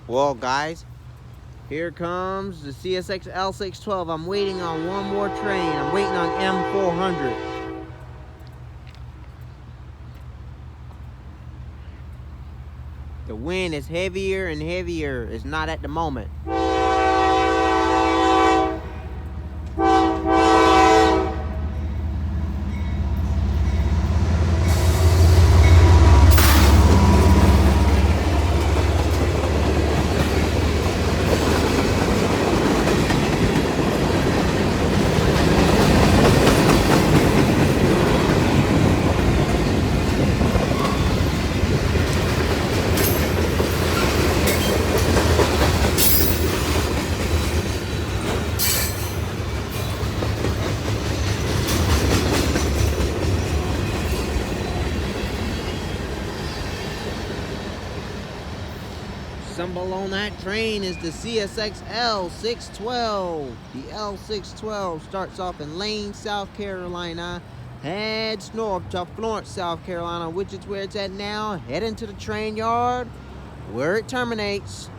Well, guys, here comes the CSX L612. I'm waiting on one more train. I'm waiting on M400. The wind is heavier and heavier. It's not at the moment. Symbol on that train is the CSX L612. The L612 starts off in Lane, South Carolina, heads north to Florence, South Carolina, which is where it's at now, heading to the train yard where it terminates.